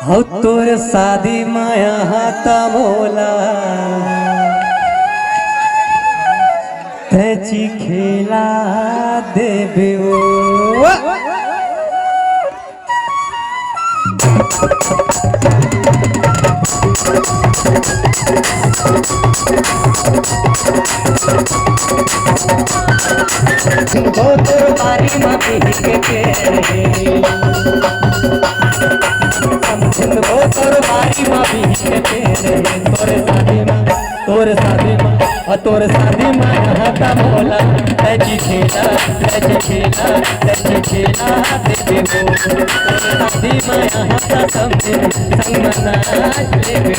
हो तोर शादी माया हाथा मोला तेची खेला देबे तोर बारी में बिह के तोर बारी में बिह के तोर शादी में हाथा मोला तेजी खेला देबे तोर शादी में हाथा संग मना देबे